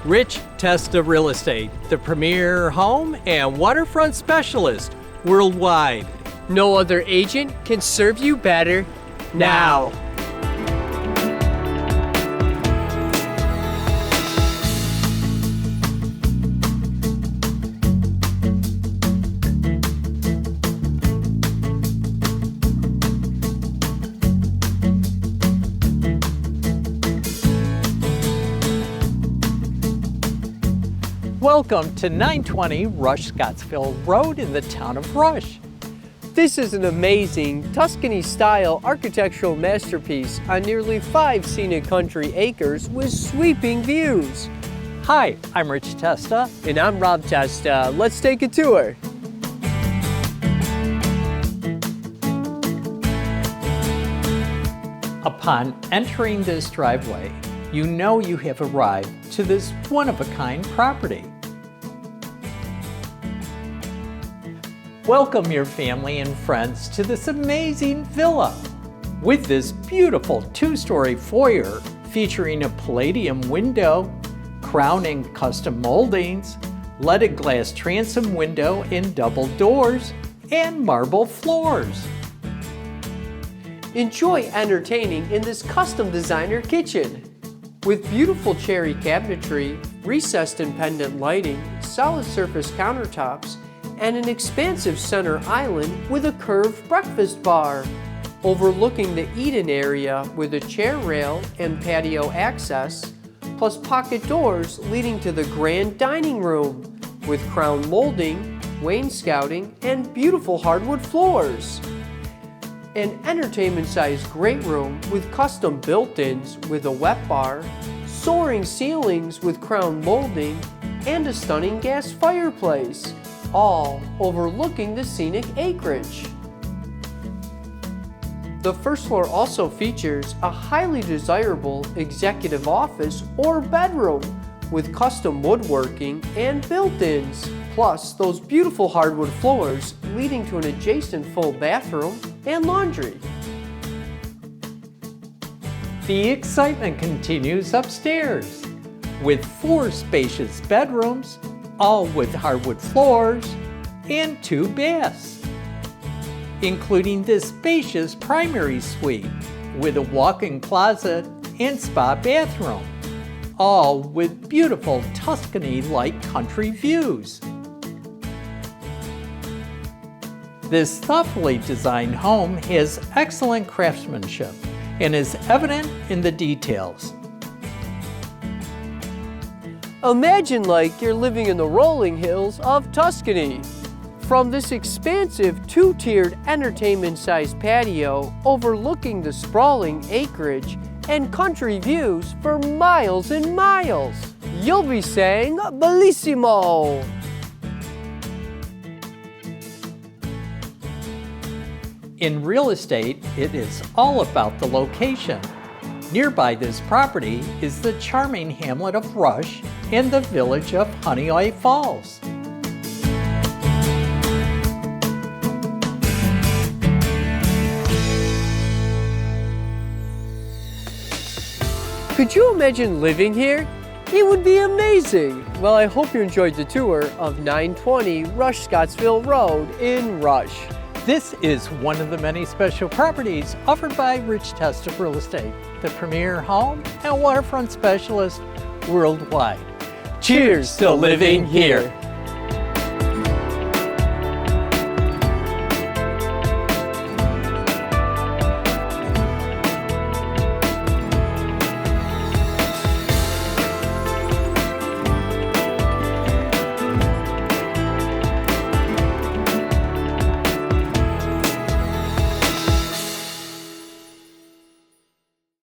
Rich Testa Real Estate, the premier home and waterfront specialist worldwide. No other agent can serve you better now. Welcome to 920 Rush Scottsville Road in the town of Rush. This is an amazing Tuscany-style architectural masterpiece on nearly 5 scenic country acres with sweeping views. Hi, I'm Rich Testa. And I'm Rob Testa. Let's take a tour. Upon entering this driveway, you know you have arrived to this one-of-a-kind property. Welcome your family and friends to this amazing villa with this beautiful 2-story foyer featuring a palladium window, crown and custom moldings, leaded glass transom window and double doors, and marble floors. Enjoy entertaining in this custom designer kitchen. With beautiful cherry cabinetry, recessed and pendant lighting, solid surface countertops, and an expansive center island with a curved breakfast bar, overlooking the eat-in area with a chair rail and patio access, plus pocket doors leading to the grand dining room with crown molding, wainscoting, and beautiful hardwood floors. An entertainment-sized great room with custom built-ins with a wet bar, soaring ceilings with crown molding, and a stunning gas fireplace, all overlooking the scenic acreage. The first floor also features a highly desirable executive office or bedroom with custom woodworking and built-ins, plus those beautiful hardwood floors leading to an adjacent full bathroom and laundry. The excitement continues upstairs with 4 spacious bedrooms, all with hardwood floors, and 2 baths, including this spacious primary suite with a walk-in closet and spa bathroom, all with beautiful Tuscany-like country views. This thoughtfully designed home has excellent craftsmanship and is evident in the details. Imagine like you're living in the rolling hills of Tuscany. From this expansive 2-tiered entertainment-sized patio overlooking the sprawling acreage and country views for miles and miles, you'll be saying bellissimo! In real estate, it is all about the location. Nearby this property is the charming hamlet of Rush and the village of Honeoye Falls. Could you imagine living here? It would be amazing! Well, I hope you enjoyed the tour of 920 Rush Scottsville Road in Rush. This is one of the many special properties offered by Rich Testa Real Estate, the premier home and waterfront specialist worldwide. Cheers to living here!